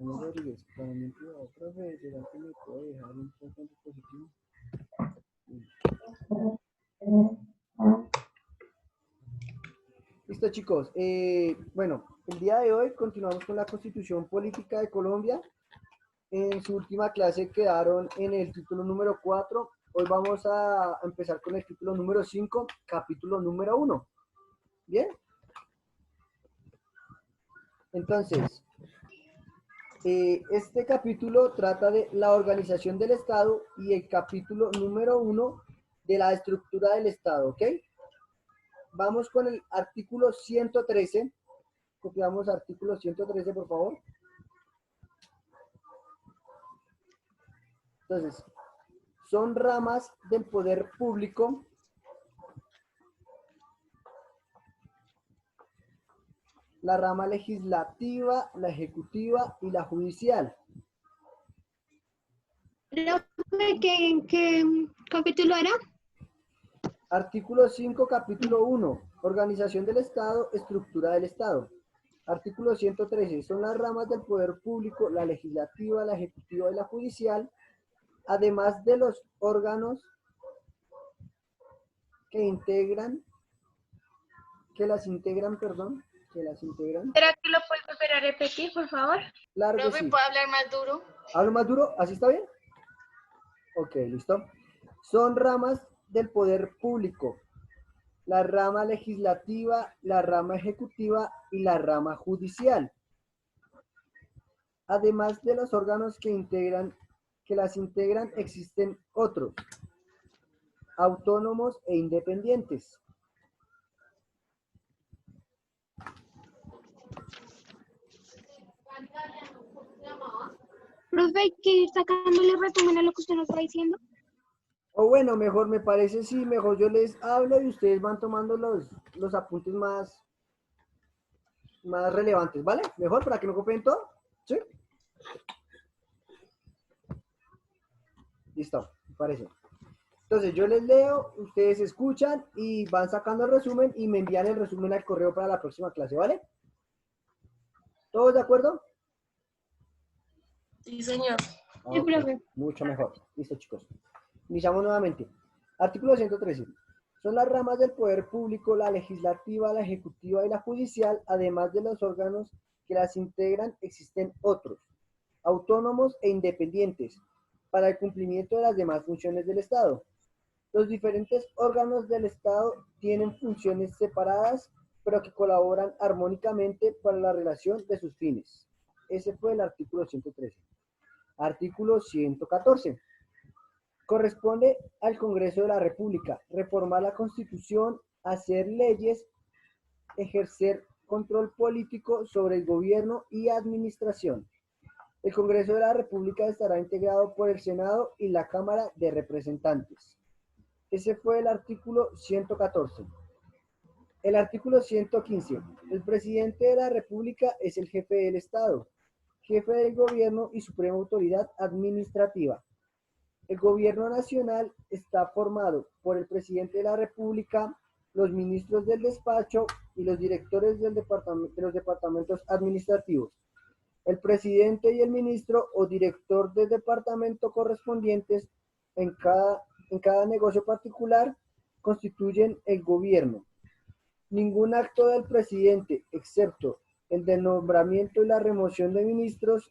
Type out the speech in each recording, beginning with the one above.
Rodríguez, para mí privado, profe, ¿será que me puede dejar un poco en dispositivo? Listo, chicos. Bueno, el día de hoy continuamos con la Constitución Política de Colombia. En su última clase quedaron en el título número 4. Hoy vamos a empezar con el título número 5, capítulo número 1. ¿Bien? Entonces, este capítulo trata de la organización del Estado y el capítulo número 1 de la estructura del Estado, ¿ok? Vamos con el artículo 113. Copiamos artículo 113, por favor. Entonces, son ramas del poder público la rama legislativa, la ejecutiva y la judicial. ¿Qué capítulo era? Artículo 5, capítulo 1, organización del Estado, estructura del Estado. Artículo 113, son las ramas del poder público, la legislativa, la ejecutiva y la judicial, además de los órganos que las integran. ¿Será que lo puedes volver a repetir, por favor? Claro que sí. ¿Puedo hablar más duro? ¿Hablo más duro? ¿Así está bien? Ok, listo. Son ramas del poder público, la rama legislativa, la rama ejecutiva y la rama judicial. Además de los órganos que las integran, existen otros, autónomos e independientes. Profe, hay que ir sacándole resumen a lo que usted nos está diciendo. O bueno, mejor me parece, sí, mejor yo les hablo y ustedes van tomando los apuntes más relevantes, ¿vale? Mejor para que no copien todo, ¿sí? Listo, me parece. Entonces yo les leo, ustedes escuchan y van sacando el resumen y me envían el resumen al correo para la próxima clase, ¿vale? ¿Todos de acuerdo? Sí, señor. Okay, mucho mejor. Listo, chicos. Iniciamos nuevamente. Artículo 113. Son las ramas del poder público, la legislativa, la ejecutiva y la judicial, además de los órganos que las integran, existen otros, autónomos e independientes, para el cumplimiento de las demás funciones del Estado. Los diferentes órganos del Estado tienen funciones separadas, pero que colaboran armónicamente para la realización de sus fines. Ese fue el artículo 113. Artículo 114. Corresponde al Congreso de la República reformar la Constitución, hacer leyes, ejercer control político sobre el gobierno y administración. El Congreso de la República estará integrado por el Senado y la Cámara de Representantes. Ese fue el artículo 114. El artículo 115. El presidente de la República es el jefe del Estado, jefe del gobierno y suprema autoridad administrativa. El gobierno nacional está formado por el presidente de la República, los ministros del despacho y los directores de los departamentos administrativos. El presidente y el ministro o director del departamento correspondientes en cada negocio particular constituyen el gobierno. Ningún acto del presidente, excepto el de nombramiento y la remoción de ministros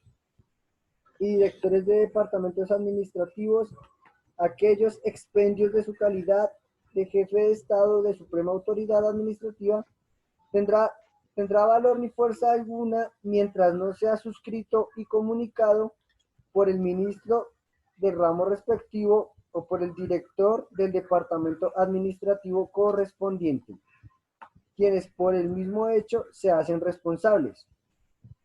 y directores de departamentos administrativos, aquellos expendios de su calidad de jefe de Estado de suprema autoridad administrativa, tendrá valor ni fuerza alguna mientras no sea suscrito y comunicado por el ministro del ramo respectivo o por el director del departamento administrativo correspondiente, quienes por el mismo hecho se hacen responsables.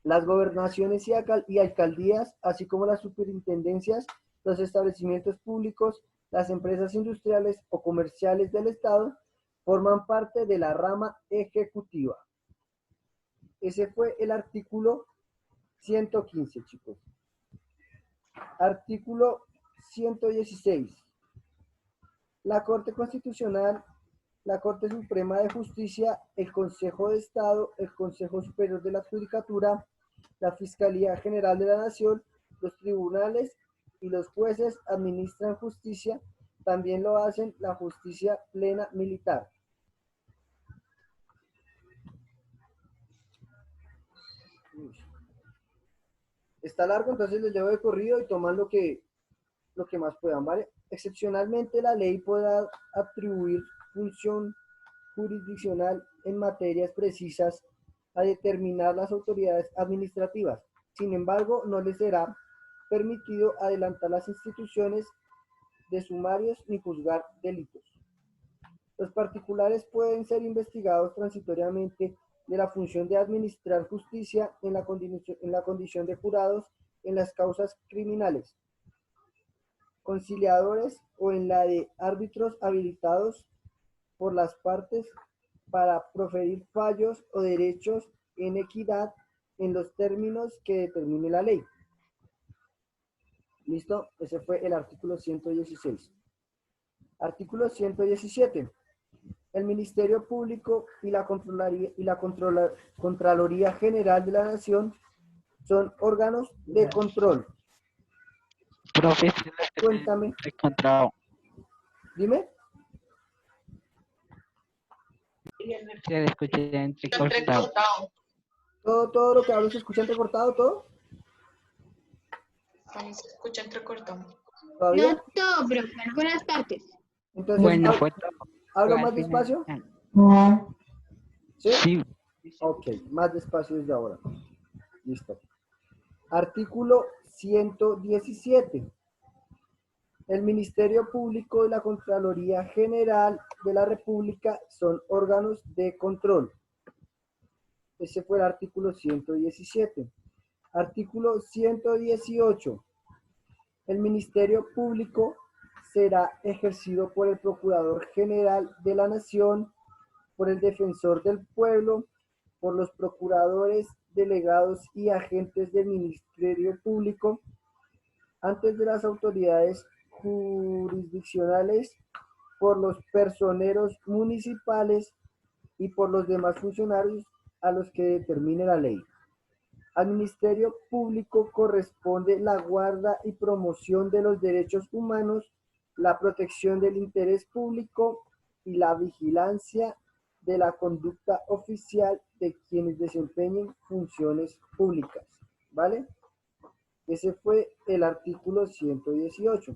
Las gobernaciones y alcaldías, así como las superintendencias, los establecimientos públicos, las empresas industriales o comerciales del Estado, forman parte de la rama ejecutiva. Ese fue el artículo 115, chicos. Artículo 116. La Corte Constitucional, la Corte Suprema de Justicia, el Consejo de Estado, el Consejo Superior de la Judicatura, La Fiscalía General de la Nación, los tribunales y los jueces administran justicia, también lo hacen la justicia plena militar. Está largo, entonces les llevo de corrido y toman lo que más puedan, ¿vale? Excepcionalmente, la ley podrá atribuir función jurisdiccional en materias precisas a determinar las autoridades administrativas. Sin embargo, no les será permitido adelantar las instituciones de sumarios ni juzgar delitos. Los particulares pueden ser investigados transitoriamente de la función de administrar justicia en la condición de jurados en las causas criminales, conciliadores o en la de árbitros habilitados por las partes para proferir fallos o derechos en equidad en los términos que determine la ley. ¿Listo? Ese fue el artículo 116. Artículo 117. El Ministerio Público y la Contraloría General de la Nación son órganos de control. Profe, Cuéntame. encontrado. Dime. Se le escuché entrecortado. Todo lo que hablo se escucha entrecortado, ¿todo? Se escucha entrecortado. ¿Todavía? No todo, pero algunas partes. Entonces, Bueno, fue todo. ¿hablo Fue más al final. despacio? ¿Sí? Sí. Ok, más despacio desde ahora. Listo. Artículo 117. El Ministerio Público y la Contraloría General de la República son órganos de control. Ese fue el artículo 117. Artículo 118. El Ministerio Público será ejercido por el Procurador General de la Nación, por el Defensor del Pueblo, por los procuradores, delegados y agentes del Ministerio Público, antes de las autoridades jurisdiccionales, por los personeros municipales y por los demás funcionarios a los que determine la ley. Al Ministerio Público corresponde la guarda y promoción de los derechos humanos, la protección del interés público y la vigilancia de la conducta oficial de quienes desempeñen funciones públicas. ¿Vale? Ese fue el artículo 118.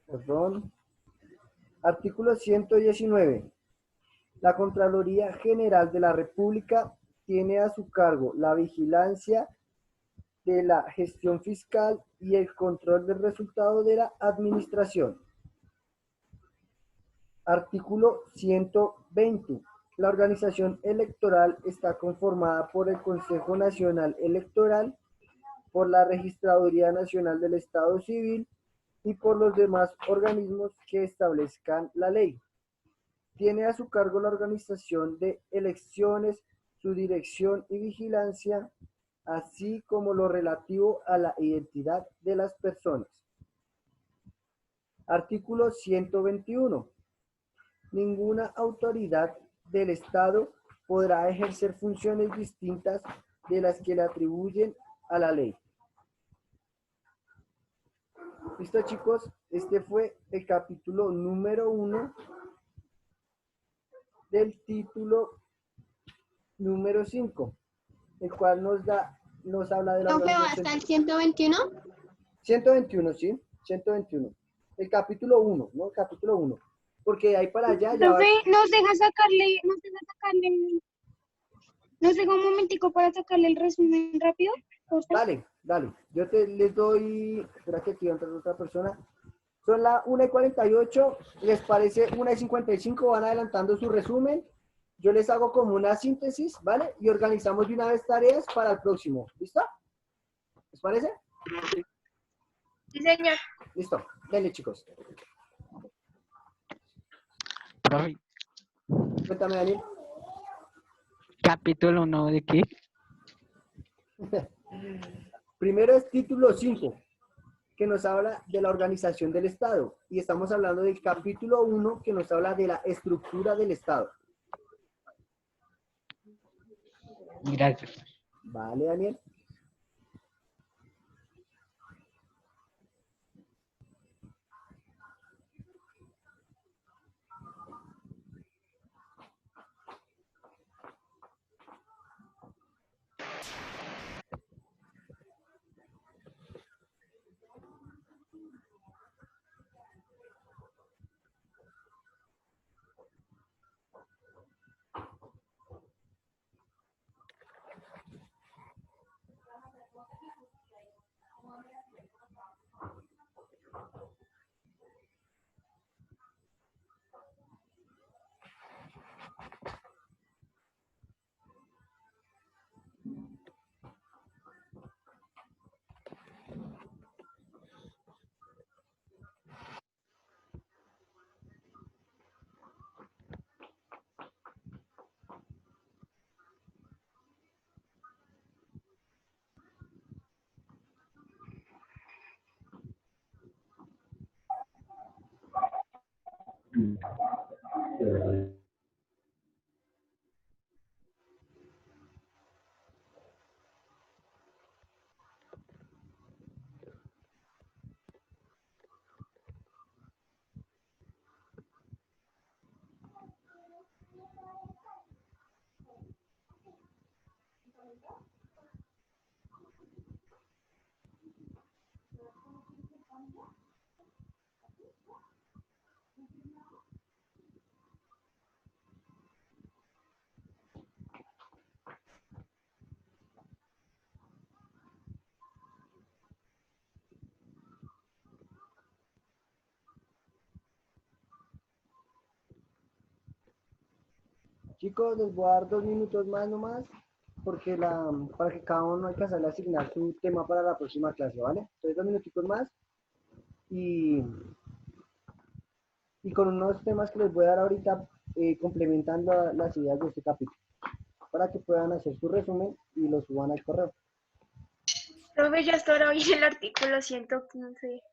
Perdón. Artículo 119. La Contraloría General de la República tiene a su cargo la vigilancia de la gestión fiscal y el control del resultado de la administración. Artículo 120. La organización electoral está conformada por el Consejo Nacional Electoral, por la Registraduría Nacional del Estado Civil y por los demás organismos que establezcan la ley. Tiene a su cargo la organización de elecciones, su dirección y vigilancia, así como lo relativo a la identidad de las personas. Artículo 121. Ninguna autoridad del Estado podrá ejercer funciones distintas de las que le atribuyen a la ley. ¿Listo, chicos? Este fue el capítulo número 1 del título número 5, el cual nos habla de la ¿Profe, organización. hasta el 121? 121, ¿sí? 121. El capítulo 1, ¿no? El capítulo 1. Porque de ahí para allá ya va... Profe, nos deja sacarle, nos deja un momentico para sacarle el resumen rápido. ¿Por favor? Dale. Yo les doy... Espera que aquí va a entrar otra persona. Son las 1:48. ¿Les parece 1:55? Van adelantando su resumen. Yo les hago como una síntesis, ¿vale? Y organizamos de una vez tareas para el próximo. ¿Listo? ¿Les parece? Sí, señor. Listo. Denle, chicos. Profe, Cuéntame, Daniel. capítulo 1 de qué? Primero es título 5, que nos habla de la organización del Estado. Y estamos hablando del capítulo 1, que nos habla de la estructura del Estado. Gracias. Vale, Daniel. Chicos, les voy a dar 2 minutos más nomás, porque para que cada uno alcance a asignar su tema para la próxima clase, ¿vale? Entonces 2 minutitos más y, y con unos temas que les voy a dar ahorita, complementando las ideas de este capítulo, para que puedan hacer su resumen y lo suban al correo. Profe, ya está ahora hoy el artículo 115.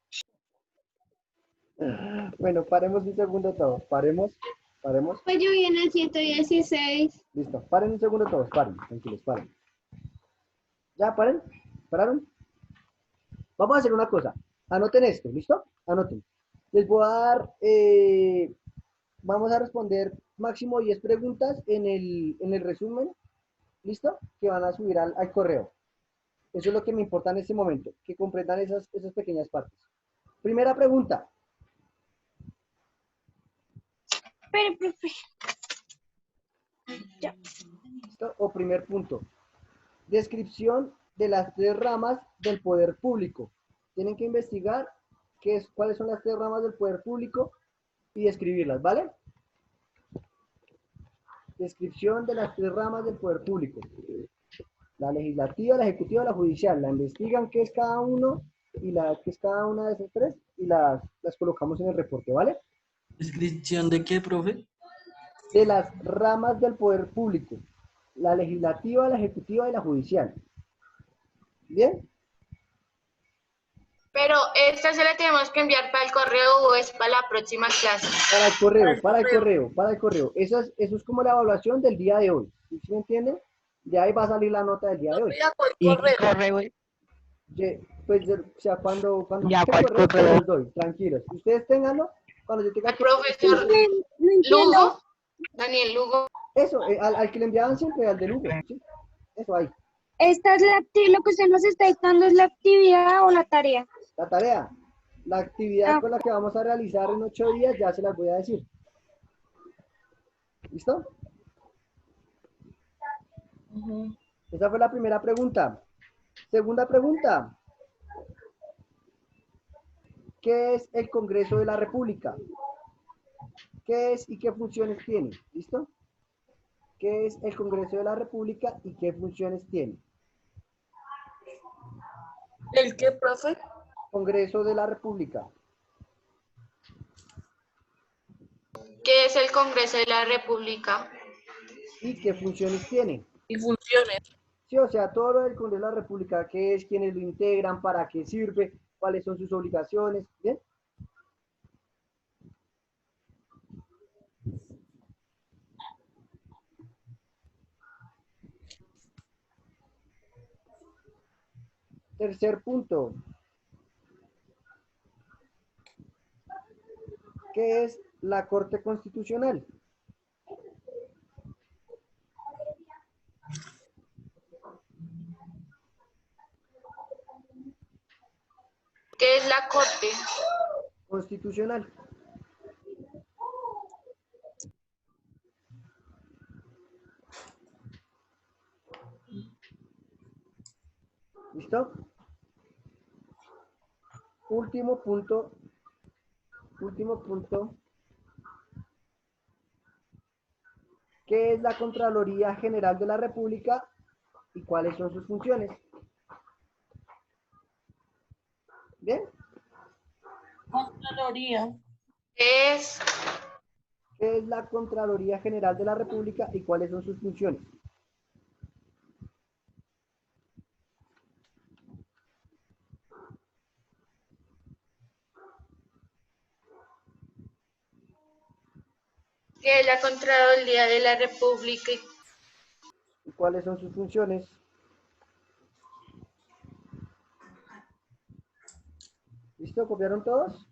Bueno, paremos un segundo todos, paremos. Pues yo vi en el 116. Listo, paren un segundo todos, paren, tranquilos, paren. ¿Ya paren? ¿Pararon? Vamos a hacer una cosa, anoten esto, ¿listo? Anoten. Les voy a dar, vamos a responder máximo 10 preguntas en el resumen, ¿listo? Que van a subir al correo. Eso es lo que me importa en este momento, que comprendan esas pequeñas partes. Primera pregunta. Pero, profe, ¿Listo? O primer punto. Descripción de las 3 ramas del poder público. Tienen que investigar cuáles son las 3 ramas del poder público y describirlas, ¿vale? Descripción de las 3 ramas del poder público. La legislativa, la ejecutiva, la judicial. La investigan qué es cada uno y qué es cada una de esas 3 y las colocamos en el reporte, ¿vale? ¿Descripción de qué, profe? De las ramas del poder público. La legislativa, la ejecutiva y la judicial. ¿Bien? Pero esta se la tenemos que enviar para el correo o es para la próxima clase. Para el correo. Eso es como la evaluación del día de hoy. ¿Sí me entienden? De ahí va a salir la nota del día de hoy. ¿Y qué correo? Pues, o sea, cuando Ya, busque ¿cuál correo, se correo? los doy, tranquilos. Ustedes ténganlo, cuando yo tenga El que... profesor no entiendo. Lugo, Daniel Lugo. Eso, al que le enviaban siempre, al de Lugo, ¿sí? Eso ahí. Esta es lo que usted nos está dictando, ¿es la actividad o la tarea? La tarea, la actividad Ah. con la que vamos a realizar en 8 días, ya se las voy a decir. ¿Listo? Esa fue la primera pregunta. Segunda pregunta. ¿Qué es el Congreso de la República? ¿Qué es y qué funciones tiene? ¿Listo? ¿Qué es el Congreso de la República y qué funciones tiene? ¿El qué, profe? Congreso de la República. ¿Qué es el Congreso de la República? ¿Y qué funciones tiene? Y funciones. Sí, o sea, todo lo del Congreso de la República, qué es, quiénes lo integran, para qué sirve, cuáles son sus obligaciones, ¿bien? Tercer punto. ¿Qué es la Corte Constitucional? ¿Qué es la Corte? Constitucional. ¿Listo? Último punto. Último punto. ¿Qué es la Contraloría General de la República y cuáles son sus funciones? ¿Bien? Contraloría. ¿Qué es? ¿Qué es la Contraloría General de la República y cuáles son sus funciones? ¿Qué es la Contraloría de la República? ¿Y cuáles son sus funciones? ¿Listo? ¿Copiaron todos?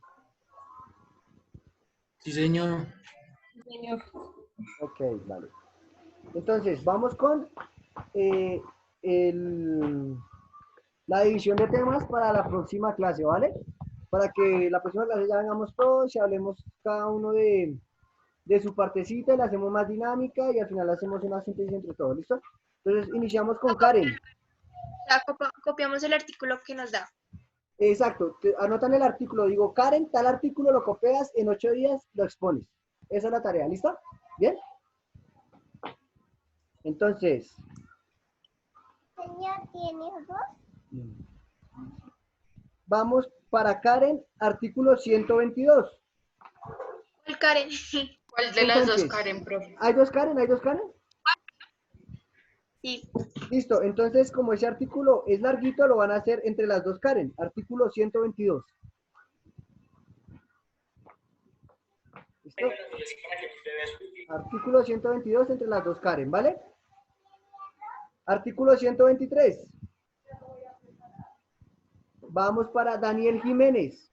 Sí, señor. Señor. Ok, vale. Entonces, vamos con la división de temas para la próxima clase, ¿vale? Para que la próxima clase ya vengamos todos y hablemos cada uno de su partecita, la hacemos más dinámica y al final hacemos una síntesis entre todos, ¿listo? Entonces, iniciamos con Karen. Copiamos el artículo que nos da. Exacto, anotan el artículo, digo, Karen, tal artículo lo copias, en 8 días lo expones. Esa es la tarea, ¿listo? ¿Bien? Entonces. Señor, ¿tiene dos? Vamos para Karen, artículo 122. ¿Cuál Karen? ¿Cuál de las dos Karen, profe? ¿Hay dos Karen? ¿Hay dos Karen? Sí. Listo, entonces como ese artículo es larguito, lo van a hacer entre las dos Karen. Artículo 122. ¿Listo? Artículo 122 entre las dos Karen, ¿vale? Artículo 123. Vamos para Daniel Jiménez.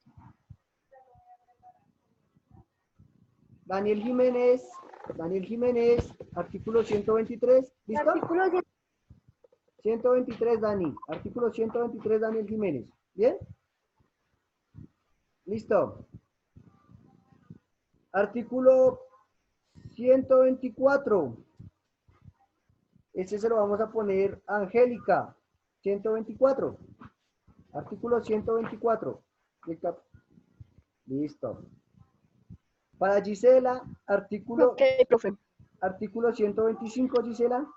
Daniel Jiménez, artículo 123. ¿Listo? Artículo 123, Dani. Artículo 123, Daniel Jiménez. ¿Bien? Listo. Artículo 124. Ese se lo vamos a poner a Angélica. 124. Artículo 124. Listo. Para Gisela, artículo, artículo 125, Gisela.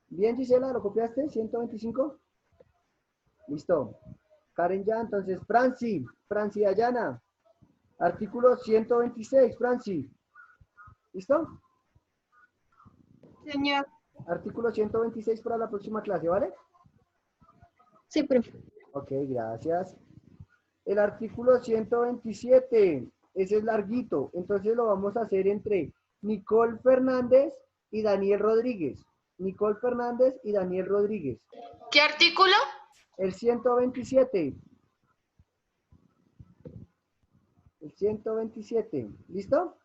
Bien, Gisela, ¿lo copiaste? 125. Listo. Karen ya, entonces, Franci Dayana. Artículo 126, Franci. ¿Listo? Señor. Artículo 126 para la próxima clase, ¿vale? Sí, profe. Ok, gracias. El artículo 127, ese es larguito, entonces lo vamos a hacer entre Nicole Fernández y Daniel Rodríguez. Nicole Fernández y Daniel Rodríguez. ¿Qué artículo? El 127. El 127. ¿Listo?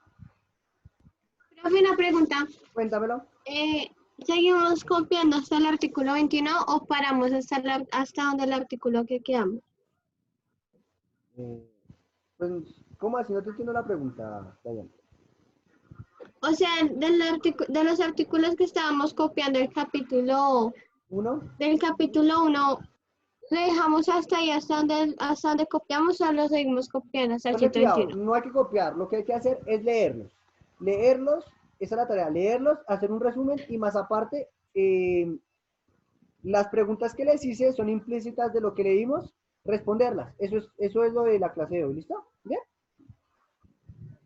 Profe, una pregunta. Cuéntamelo. ¿Seguimos copiando hasta el artículo 21 o paramos hasta donde el artículo que quedamos? Pues, ¿cómo así? No te entiendo la pregunta, Dayan. O sea, de los artículos que estábamos copiando del capítulo 1, ¿lo dejamos hasta ahí, hasta donde copiamos o lo seguimos copiando hasta el Ponle cuidado, 121? no hay que copiar, lo que hay que hacer es leerlos. Leerlos, esa es la tarea, leerlos, hacer un resumen y más aparte, las preguntas que les hice son implícitas de lo que leímos, responderlas. Eso es lo de la clase de hoy, ¿listo? ¿Bien?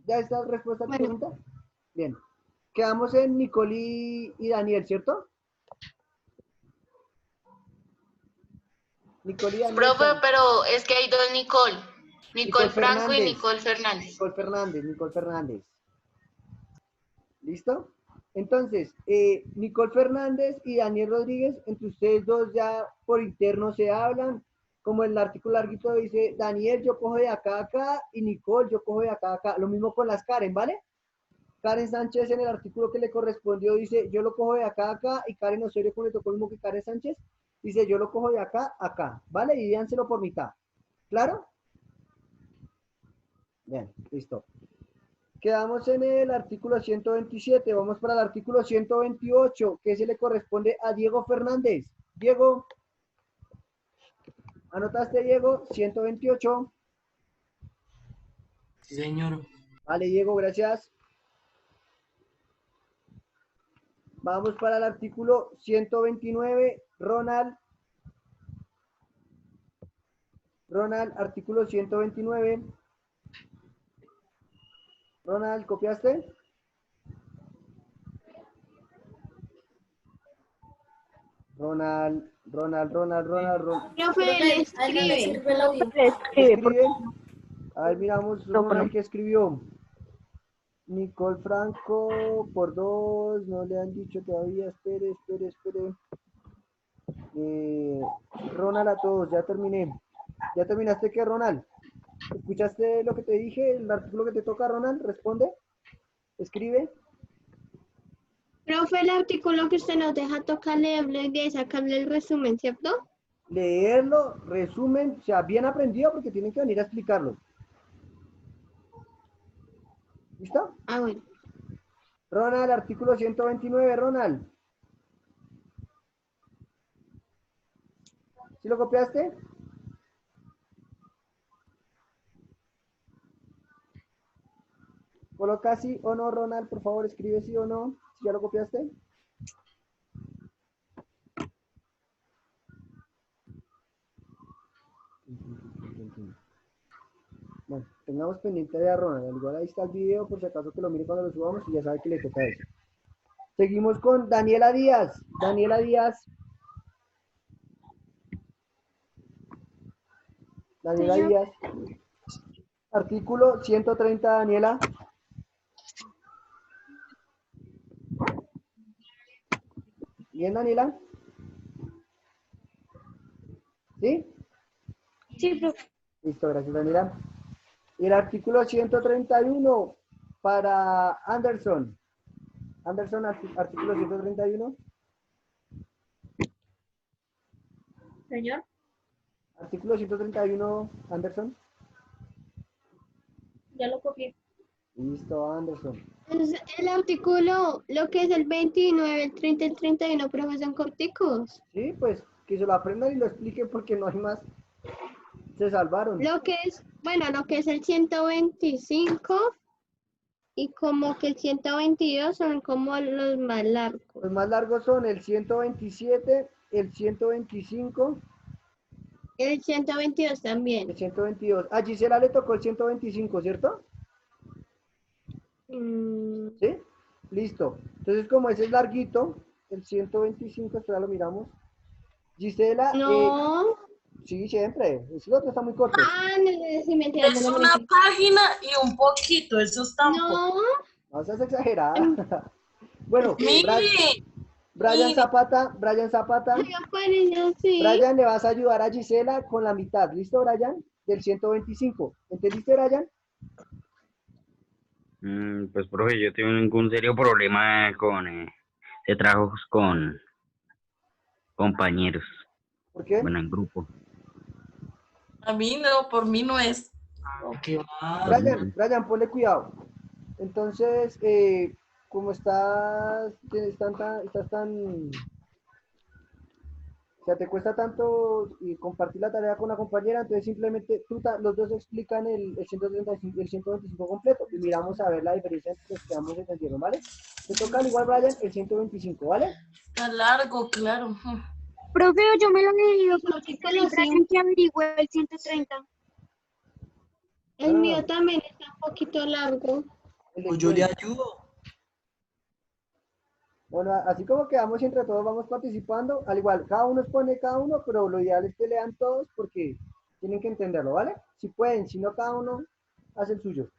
¿Ya está respuesta a tu pregunta? Bien. Quedamos en Nicole y Daniel, ¿cierto? Nicole y Daniel. Profe, pero es que hay dos Nicole. Nicole Franco Fernández. y Nicole Fernández. Nicole Fernández. ¿Listo? Entonces, Nicole Fernández y Daniel Rodríguez, entre ustedes dos ya por interno se hablan. Como el artículo larguito dice, Daniel, yo cojo de acá a acá, y Nicole, yo cojo de acá a acá. Lo mismo con las Karen, ¿vale? Karen Sánchez en el artículo que le correspondió dice, yo lo cojo de acá a acá, y Karen Osorio, como le tocó lo mismo que Karen Sánchez, dice, yo lo cojo de acá a acá, ¿vale? Divídanselo por mitad. ¿Claro? Bien, listo. Quedamos en el artículo 127, vamos para el artículo 128, que se le corresponde a Diego Fernández. Diego, ¿anotaste, Diego? 128. Sí, señor. Vale, Diego, gracias. Vamos para el artículo 129, Ronald. Ronald, artículo 129. Ronald, ¿copiaste? Ronald. Profe, él escribe. Escribe. A ver, miramos, Ronald, ¿qué escribió? Nicole Franco, por 2, no le han dicho todavía, espere. Ronald, a todos, ya terminé. ¿Ya terminaste qué, Ronald? ¿Escuchaste lo que te dije, el artículo que te toca, Ronald? Responde, escribe. Profe, el artículo que usted nos deja tocar leerle y sacarle el resumen, ¿cierto? Leerlo, resumen, o sea, bien aprendido porque tienen que venir a explicarlo. ¿Listo? Ah, bueno. Ronald, artículo 129, Ronald. ¿Sí lo copiaste? Coloca sí o no, Ronald, por favor, escribe sí o no, si ya lo copiaste. Bueno, tengamos pendiente de a Ronald, al igual ahí está el video, por si acaso que lo mire cuando lo subamos y ya sabe que le toca eso. Seguimos con Daniela Díaz. Daniela Díaz. Daniela Sí, yo. Díaz. Artículo 130, Daniela. Bien, Daniela. ¿Sí? Sí, profe. Listo, gracias, Daniela. Y el artículo 131 para Anderson. Anderson, artículo 131. Señor. Artículo 131, Anderson. Ya lo copié. Listo, Anderson. Entonces, el artículo, lo que es el 29, el 30 y el 31, profe, son corticos. Sí, pues que se lo aprendan y lo expliquen porque no hay más. Se salvaron. Lo que es, bueno, lo que es el 125 y como que el 122 son como los más largos. Los más largos son el 127, el 125, El 122 también. el 122. A Gisela le tocó el 125, ¿cierto? Mm, ¿Sí? Listo. Entonces, como ese es larguito, el 125, esto ya lo miramos. Gisela, no. sí, siempre. Ese otro está muy corto. Ah, no, sí me entiendo. Es no me una entiendo. página y un poquito, eso está un poco. No, No seas exagerada. Bueno, Mire, Brian Zapata, me parece así. Brian, le vas a ayudar a Gisela con la mitad. ¿Listo, Brian? Del 125. ¿Entendiste, Brian? Pues, profe, yo tengo ningún serio problema con de trabajos con compañeros, ¿Por qué? bueno, en grupo. a mí no, por mí no es. ¿Qué va? Brian, ponle cuidado. Entonces, como estás tan, o sea, te cuesta tanto y compartir la tarea con la compañera, entonces simplemente los dos explican el 135 y el 125 completo y miramos a ver la diferencia entre los que ambos entendieron, ¿vale? Te toca al igual, Brian, el 125, ¿vale? Está largo, claro. Profe, yo me lo he leído. Artículo Brian 5. que averigüe el 130. El Ah. mío también está un poquito largo. ¿El de Pues yo le quién? ayudo. Bueno, así como quedamos y entre todos vamos participando, al igual, cada uno expone cada uno, pero lo ideal es que lean todos porque tienen que entenderlo, ¿vale? Si pueden, si no, cada uno hace el suyo.